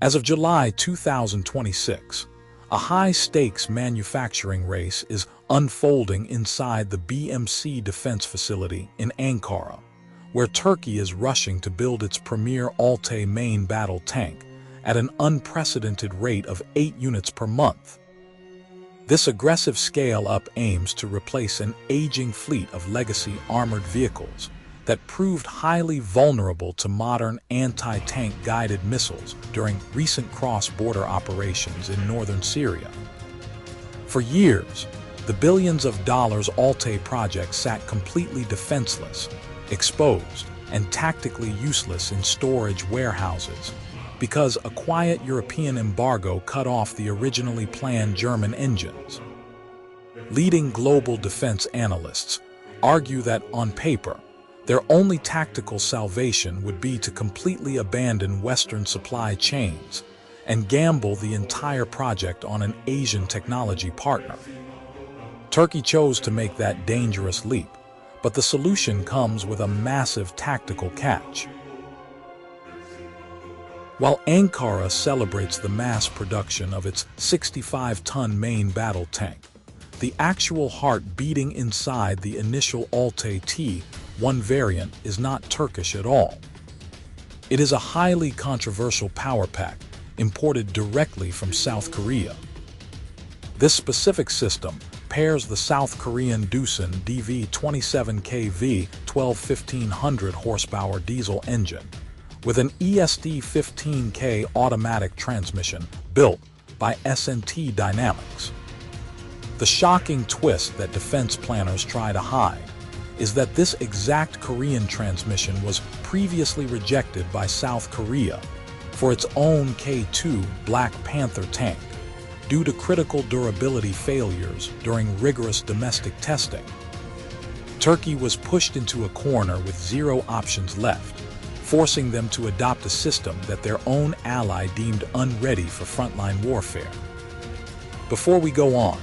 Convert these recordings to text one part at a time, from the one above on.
As of July 2026, a high-stakes manufacturing race is unfolding inside the BMC defense facility in Ankara, where Turkey is rushing to build its premier Altay main battle tank at an unprecedented rate of 8 units per month. This aggressive scale-up aims to replace an aging fleet of legacy armored vehicles that proved highly vulnerable to modern anti-tank guided missiles during recent cross-border operations in northern Syria. For years, the billions of dollars Altay project sat completely defenseless, exposed, and tactically useless in storage warehouses because a quiet European embargo cut off the originally planned German engines. Leading global defense analysts argue that, on paper, their only tactical salvation would be to completely abandon Western supply chains and gamble the entire project on an Asian technology partner. Turkey chose to make that dangerous leap, but the solution comes with a massive tactical catch. While Ankara celebrates the mass production of its 65-ton main battle tank, the actual heart beating inside the initial Altay T1 variant is not Turkish at all. It is a highly controversial powerpack imported directly from South Korea. This specific system pairs the South Korean Doosan DV27kV 12-1500 horsepower diesel engine with an ESD-15K automatic transmission built by S&T Dynamics. The shocking twist that defense planners try to hide is that this exact Korean transmission was previously rejected by South Korea for its own K2 Black Panther tank due to critical durability failures during rigorous domestic testing. Turkey was pushed into a corner with zero options left, forcing them to adopt a system that their own ally deemed unready for frontline warfare. Before we go on,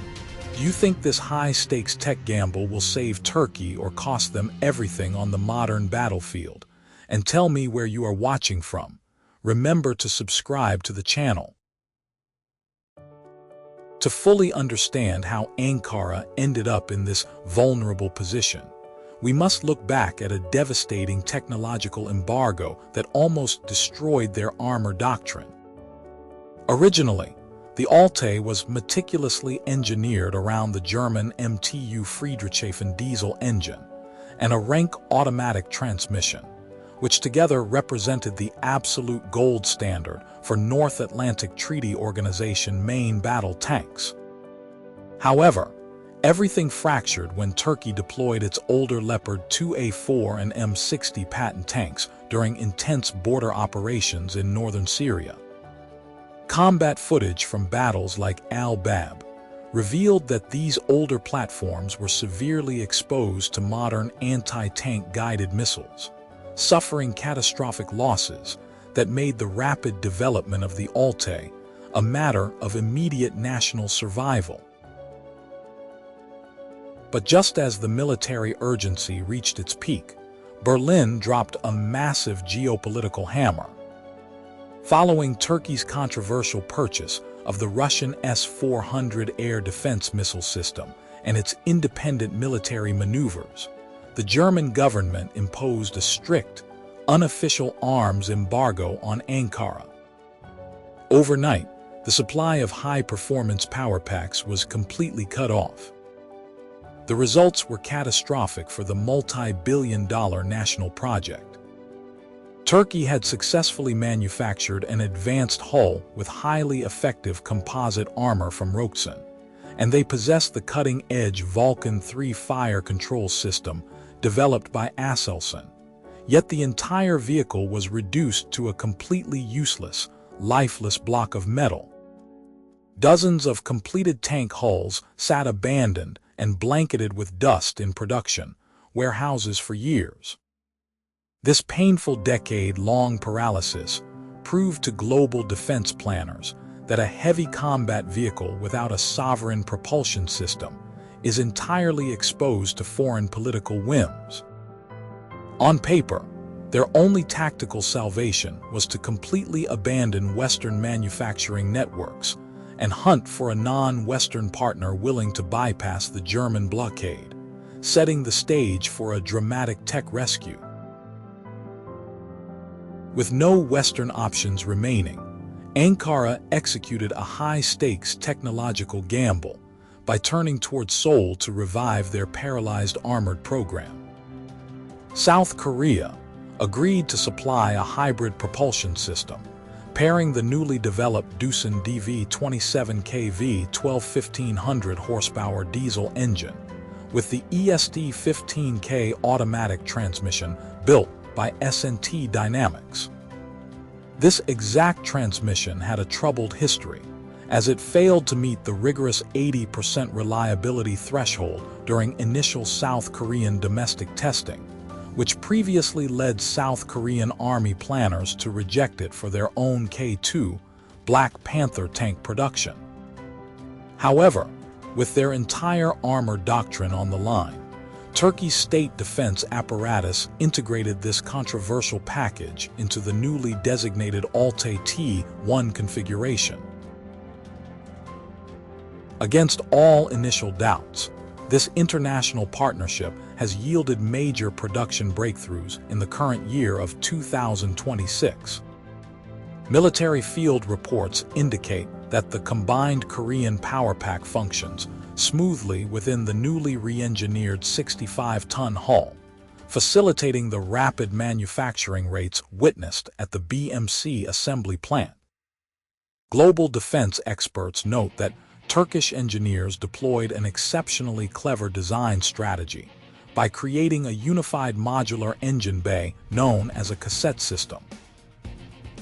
do you think this high-stakes tech gamble will save Turkey or cost them everything on the modern battlefield? And tell me where you are watching from. Remember to subscribe to the channel. To fully understand how Ankara ended up in this vulnerable position, we must look back at a devastating technological embargo that almost destroyed their armor doctrine. Originally, the Altay was meticulously engineered around the German MTU Friedrichshafen diesel engine and a Renk automatic transmission, which together represented the absolute gold standard for North Atlantic Treaty Organization main battle tanks. However, everything fractured when Turkey deployed its older Leopard 2A4 and M60 Patton tanks during intense border operations in northern Syria. Combat footage from battles like Al-Bab revealed that these older platforms were severely exposed to modern anti-tank guided missiles, suffering catastrophic losses that made the rapid development of the Altay a matter of immediate national survival. But just as the military urgency reached its peak, Berlin dropped a massive geopolitical hammer. Following Turkey's controversial purchase of the Russian S-400 air defense missile system and its independent military maneuvers, the German government imposed a strict, unofficial arms embargo on Ankara. Overnight, the supply of high-performance power packs was completely cut off. The results were catastrophic for the multi-billion-dollar national project. Turkey had successfully manufactured an advanced hull with highly effective composite armor from Roketsan, and they possessed the cutting-edge Vulcan 3 fire control system developed by Aselsan. Yet the entire vehicle was reduced to a completely useless, lifeless block of metal. Dozens of completed tank hulls sat abandoned and blanketed with dust in production warehouses for years. This painful decade-long paralysis proved to global defense planners that a heavy combat vehicle without a sovereign propulsion system is entirely exposed to foreign political whims. On paper, Their only tactical salvation was to completely abandon Western manufacturing networks and hunt for a non-Western partner willing to bypass the German blockade, setting the stage for a dramatic tech rescue. With no Western options remaining, Ankara executed a high-stakes technological gamble by turning toward Seoul to revive their paralyzed armored program. South Korea agreed to supply a hybrid propulsion system, pairing the newly developed Doosan DV-27 kV 12-1500 horsepower diesel engine with the ESD-15K automatic transmission built by S&T Dynamics. This exact transmission had a troubled history, as it failed to meet the rigorous 80% reliability threshold during initial South Korean domestic testing, which previously led South Korean Army planners to reject it for their own K-2 Black Panther tank production. However, with their entire armor doctrine on the line, Turkey's state defense apparatus integrated this controversial package into the newly designated Altay T1 configuration. Against all initial doubts, this international partnership has yielded major production breakthroughs in the current year of 2026. Military field reports indicate that the combined Korean powerpack functions smoothly within the newly re-engineered 65-ton hull, facilitating the rapid manufacturing rates witnessed at the BMC assembly plant. Global defense experts note that Turkish engineers deployed an exceptionally clever design strategy by creating a unified modular engine bay known as a cassette system.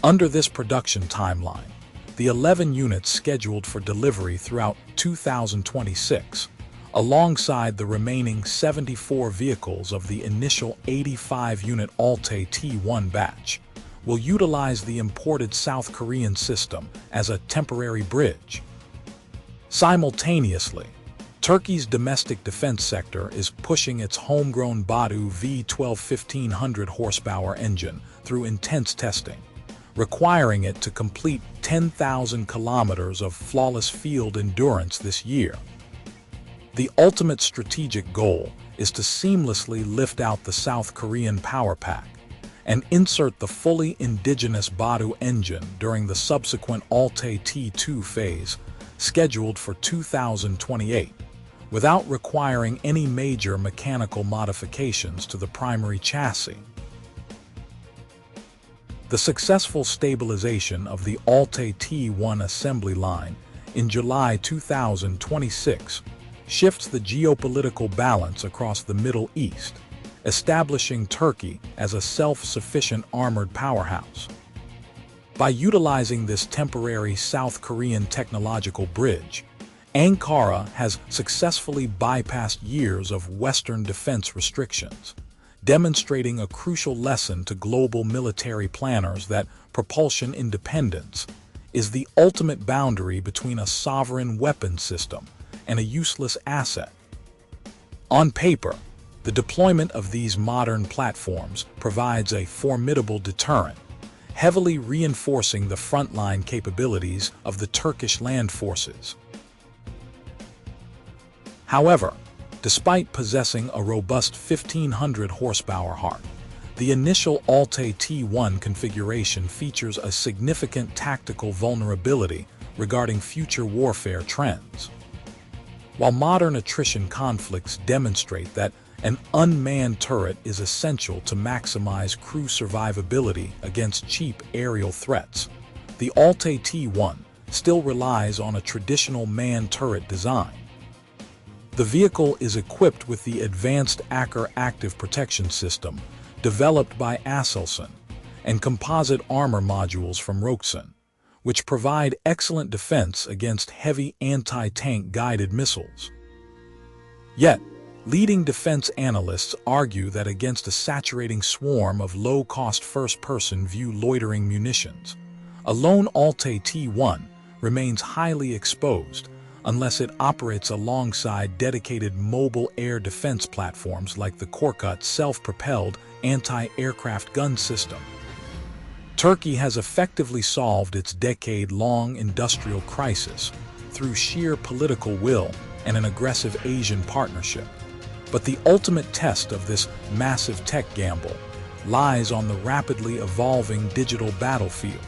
Under this production timeline, the 11 units scheduled for delivery throughout 2026, alongside the remaining 74 vehicles of the initial 85-unit Altay T1 batch, will utilize the imported South Korean system as a temporary bridge. Simultaneously, Turkey's domestic defense sector is pushing its homegrown BATU V12 1500 horsepower engine through intense testing, requiring it to complete 10,000 kilometers of flawless field endurance this year. The ultimate strategic goal is to seamlessly lift out the South Korean powerpack and insert the fully indigenous BATU engine during the subsequent Altay T2 phase, scheduled for 2028, without requiring any major mechanical modifications to the primary chassis. The successful stabilization of the Altay T1 assembly line in July 2026 shifts the geopolitical balance across the Middle East, establishing Turkey as a self-sufficient armored powerhouse. By utilizing this temporary South Korean technological bridge, Ankara has successfully bypassed years of Western defense restrictions, demonstrating a crucial lesson to global military planners that propulsion independence is the ultimate boundary between a sovereign weapon system and a useless asset. On paper, the deployment of these modern platforms provides a formidable deterrent, heavily reinforcing the frontline capabilities of the Turkish land forces. However, despite possessing a robust 1,500 horsepower heart, the initial Altay T1 configuration features a significant tactical vulnerability regarding future warfare trends. While modern attrition conflicts demonstrate that an unmanned turret is essential to maximize crew survivability against cheap aerial threats, the Altay T1 still relies on a traditional manned turret design. The vehicle is equipped with the advanced Ankara active protection system developed by Aselsan and composite armor modules from Roksun, which provide excellent defense against heavy anti-tank guided missiles. Yet, leading defense analysts argue that against a saturating swarm of low-cost first-person view loitering munitions, a lone Altay T1 remains highly exposed, unless it operates alongside dedicated mobile air defense platforms like the Korkut self-propelled anti-aircraft gun system. Turkey has effectively solved its decade-long industrial crisis through sheer political will and an aggressive Asian partnership. But the ultimate test of this massive tech gamble lies on the rapidly evolving digital battlefield.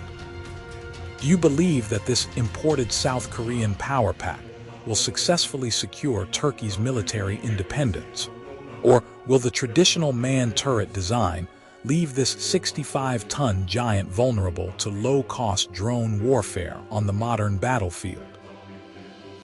Do you believe that this imported South Korean power pack will successfully secure Turkey's military independence? Or will the traditional man turret design leave this 65-ton giant vulnerable to low-cost drone warfare on the modern battlefield?